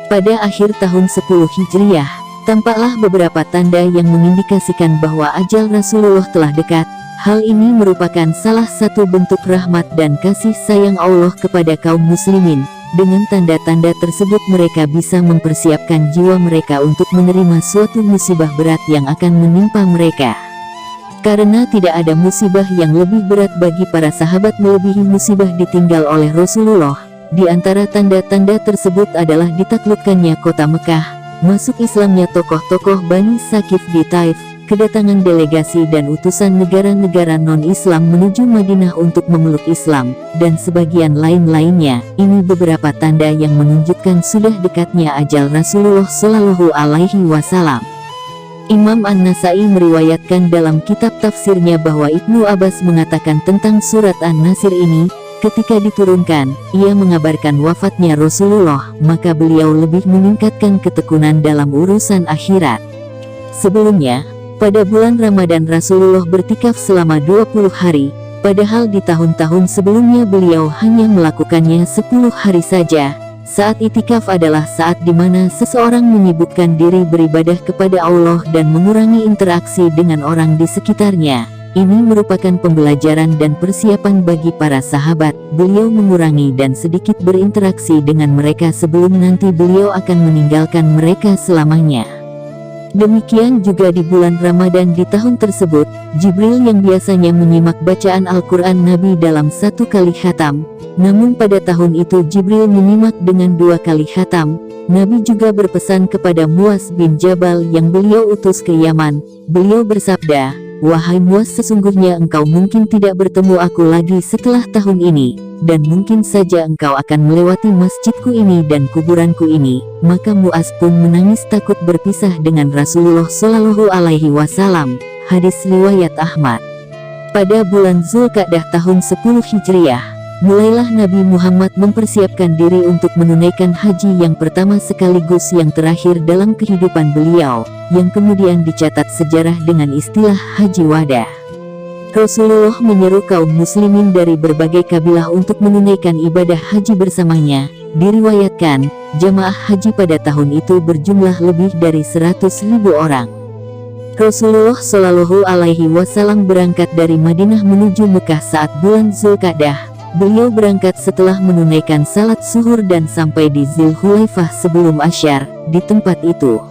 [SPEAKER 1] Pada akhir tahun 10 Hijriyah, tampaklah beberapa tanda yang mengindikasikan bahwa ajal Rasulullah telah dekat. Hal ini merupakan salah satu bentuk rahmat dan kasih sayang Allah kepada kaum muslimin. Dengan tanda-tanda tersebut mereka bisa mempersiapkan jiwa mereka untuk menerima suatu musibah berat yang akan menimpa mereka. Karena tidak ada musibah yang lebih berat bagi para sahabat melebihi musibah ditinggal oleh Rasulullah. Di antara tanda-tanda tersebut adalah ditaklukkannya kota Mekah, masuk Islamnya tokoh-tokoh Bani Sakif di Taif, kedatangan delegasi dan utusan negara-negara non-Islam menuju Madinah untuk memeluk Islam, dan sebagian lain-lainnya. Ini beberapa tanda yang menunjukkan sudah dekatnya ajal Rasulullah Shallallahu Alaihi Wasallam. Imam An-Nasai meriwayatkan dalam kitab tafsirnya bahwa Ibnu Abbas mengatakan tentang surat An-Nasr ini, ketika diturunkan, ia mengabarkan wafatnya Rasulullah, maka beliau lebih meningkatkan ketekunan dalam urusan akhirat. Sebelumnya, pada bulan Ramadan Rasulullah bertikaf selama 20 hari, padahal di tahun-tahun sebelumnya beliau hanya melakukannya 10 hari saja. Saat itikaf adalah saat di mana seseorang menyibukkan diri beribadah kepada Allah dan mengurangi interaksi dengan orang di sekitarnya. Ini merupakan pembelajaran dan persiapan bagi para sahabat. Beliau mengurangi dan sedikit berinteraksi dengan mereka sebelum nanti beliau akan meninggalkan mereka selamanya. Demikian juga di bulan Ramadan di tahun tersebut, Jibril yang biasanya menyimak bacaan Al-Quran Nabi dalam 1 kali khatam, namun pada tahun itu Jibril menyimak dengan 2 kali khatam. Nabi juga berpesan kepada Muaz bin Jabal yang beliau utus ke Yaman. Beliau bersabda, "Wahai Muaz, sesungguhnya engkau mungkin tidak bertemu aku lagi setelah tahun ini, dan mungkin saja engkau akan melewati masjidku ini dan kuburanku ini." Maka Muaz pun menangis takut berpisah dengan Rasulullah Shallallahu Alaihi Wasallam. Hadis riwayat Ahmad. Pada bulan Zulqa'dah tahun 10 Hijriah, mulailah Nabi Muhammad mempersiapkan diri untuk menunaikan haji yang pertama sekaligus yang terakhir dalam kehidupan beliau, yang kemudian dicatat sejarah dengan istilah Haji Wada. Rasulullah menyeru kaum muslimin dari berbagai kabilah untuk menunaikan ibadah haji bersamanya. Diriwayatkan, jamaah haji pada tahun itu berjumlah lebih dari 100.000 orang. Rasulullah Shallallahu Alaihi Wasallam berangkat dari Madinah menuju Mekah saat bulan Zulqa'dah. Beliau berangkat setelah menunaikan salat zuhur dan sampai di Zulhulaifah sebelum asyar. Di tempat itu,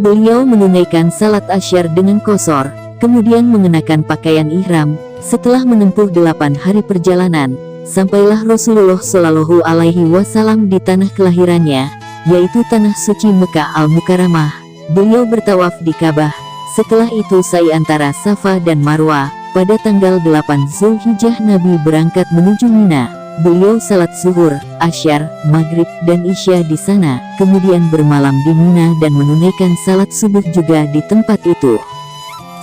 [SPEAKER 1] beliau menunaikan salat asyar dengan qashar, kemudian mengenakan pakaian ihram. Setelah menempuh 8 hari perjalanan, sampailah Rasulullah Shallallahu Alaihi Wasallam di tanah kelahirannya, yaitu tanah suci Mekah Al-Mukarramah. Beliau bertawaf di Ka'bah. Setelah itu sa'i antara Safa dan Marwah. Pada tanggal 8 Zulhijjah Nabi berangkat menuju Mina. Beliau salat zuhur, asyar, maghrib, dan isya di sana, kemudian bermalam di Mina dan menunaikan salat subuh juga di tempat itu.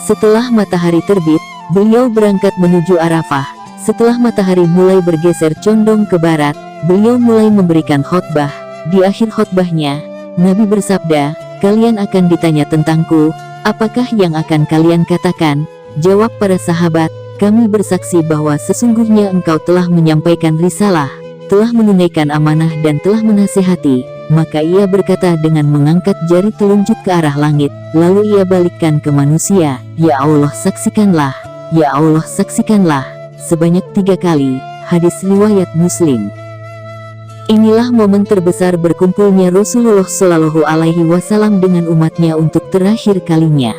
[SPEAKER 1] Setelah matahari terbit, beliau berangkat menuju Arafah. Setelah matahari mulai bergeser condong ke barat, beliau mulai memberikan khotbah. Di akhir khotbahnya, Nabi bersabda, "Kalian akan ditanya tentangku, apakah yang akan kalian katakan?" Jawab para sahabat, "Kami bersaksi bahwa sesungguhnya engkau telah menyampaikan risalah, telah menunaikan amanah dan telah menasihati." Maka ia berkata dengan mengangkat jari telunjuk ke arah langit, lalu ia balikkan ke manusia, "Ya Allah saksikanlah, ya Allah saksikanlah," sebanyak 3 kali. Hadis riwayat Muslim. Inilah momen terbesar berkumpulnya Rasulullah Shallallahu Alaihi Wasallam dengan umatnya untuk terakhir kalinya.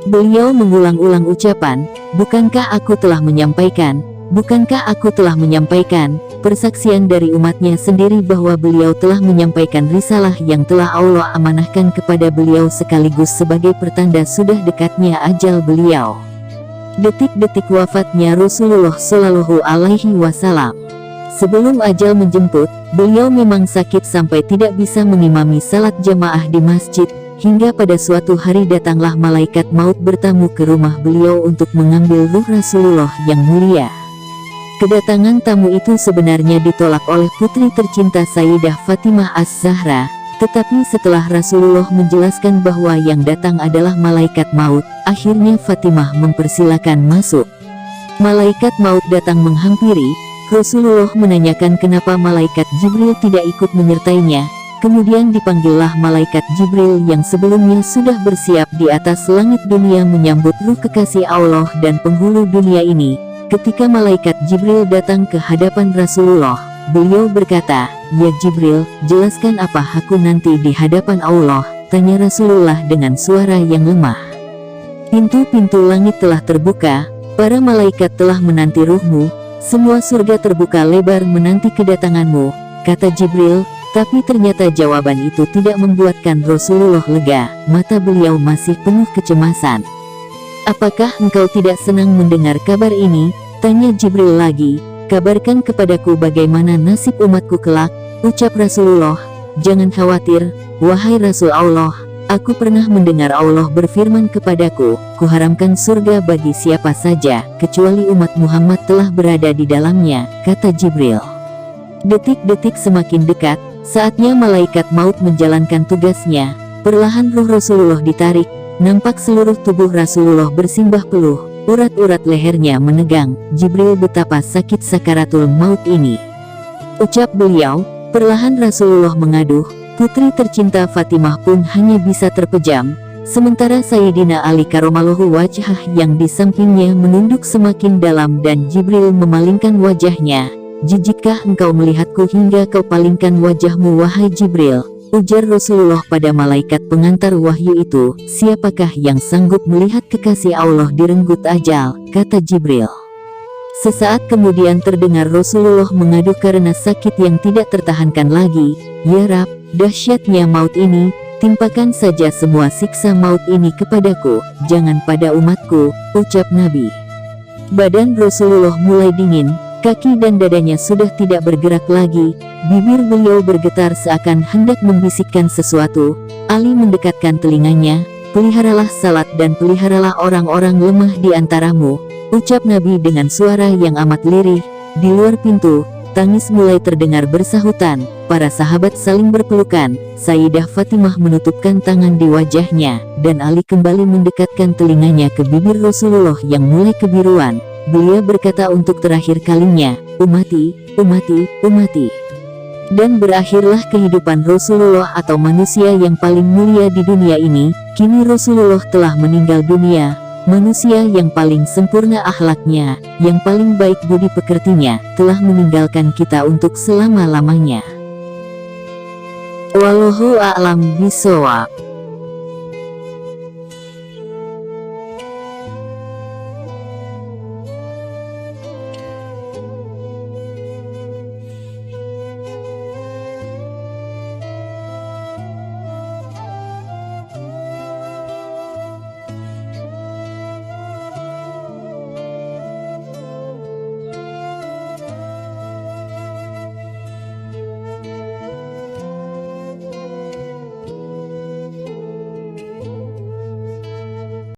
[SPEAKER 1] Beliau mengulang-ulang ucapan, "Bukankah aku telah menyampaikan? Bukankah aku telah menyampaikan?" Persaksian dari umatnya sendiri bahwa beliau telah menyampaikan risalah yang telah Allah amanahkan kepada beliau sekaligus sebagai pertanda sudah dekatnya ajal beliau. Detik-detik wafatnya Rasulullah Shallallahu Alaihi Wasallam. Sebelum ajal menjemput, beliau memang sakit sampai tidak bisa mengimami salat jamaah di masjid. Hingga pada suatu hari datanglah malaikat maut bertamu ke rumah beliau untuk mengambil ruh Rasulullah yang mulia. Kedatangan tamu itu sebenarnya ditolak oleh putri tercinta Sayyidah Fatimah Az-Zahra, tetapi setelah Rasulullah menjelaskan bahwa yang datang adalah malaikat maut, akhirnya Fatimah mempersilakan masuk. Malaikat maut datang menghampiri. Rasulullah menanyakan kenapa malaikat Jibril tidak ikut menyertainya. Kemudian dipanggillah malaikat Jibril yang sebelumnya sudah bersiap di atas langit dunia menyambut ruh kekasih Allah dan penghulu dunia ini. Ketika malaikat Jibril datang ke hadapan Rasulullah, beliau berkata, "Ya Jibril, jelaskan apa hakku nanti di hadapan Allah?" tanya Rasulullah dengan suara yang lemah. "Pintu-pintu langit telah terbuka, para malaikat telah menanti ruhmu, semua surga terbuka lebar menanti kedatanganmu," kata Jibril. Tapi ternyata jawaban itu tidak membuatkan Rasulullah lega, mata beliau masih penuh kecemasan. "Apakah engkau tidak senang mendengar kabar ini?" tanya Jibril lagi. "Kabarkan kepadaku bagaimana nasib umatku kelak," ucap Rasulullah. "Jangan khawatir, wahai Rasul Allah, aku pernah mendengar Allah berfirman kepadaku, kuharamkan surga bagi siapa saja, kecuali umat Muhammad telah berada di dalamnya," kata Jibril. Detik-detik semakin dekat. Saatnya malaikat maut menjalankan tugasnya. Perlahan ruh Rasulullah ditarik. Nampak seluruh tubuh Rasulullah bersimbah peluh. Urat-urat lehernya menegang. "Jibril, betapa sakit sakaratul maut ini," ucap beliau. Perlahan Rasulullah mengaduh, putri tercinta Fatimah pun hanya bisa terpejam, sementara Sayyidina Ali karramallahu wajhah yang di sampingnya menunduk semakin dalam dan Jibril memalingkan wajahnya. Jijikkah engkau melihatku hingga kau palingkan wajahmu wahai Jibril? Ujar Rasulullah pada malaikat pengantar wahyu itu, siapakah yang sanggup melihat kekasih Allah direnggut ajal, kata Jibril. Sesaat kemudian terdengar Rasulullah mengaduh karena sakit yang tidak tertahankan lagi, ya Rab, dahsyatnya maut ini, timpakan saja semua siksa maut ini kepadaku, jangan pada umatku, ucap Nabi. Badan Rasulullah mulai dingin, kaki dan dadanya sudah tidak bergerak lagi, bibir beliau bergetar seakan hendak membisikkan sesuatu. Ali mendekatkan telinganya, peliharalah salat dan peliharalah orang-orang lemah di antaramu, ucap Nabi dengan suara yang amat lirih. Di luar pintu, tangis mulai terdengar bersahutan, para sahabat saling berpelukan, Sayyidah Fatimah menutupkan tangan di wajahnya, dan Ali kembali mendekatkan telinganya ke bibir Rasulullah yang mulai kebiruan. Beliau berkata untuk terakhir kalinya, umati, umati, umati. Dan berakhirlah kehidupan Rasulullah atau manusia yang paling mulia di dunia ini. Kini Rasulullah telah meninggal dunia, manusia yang paling sempurna akhlaknya, yang paling baik budi pekertinya, telah meninggalkan kita untuk selama-lamanya. Wallahu a'lam bishawab.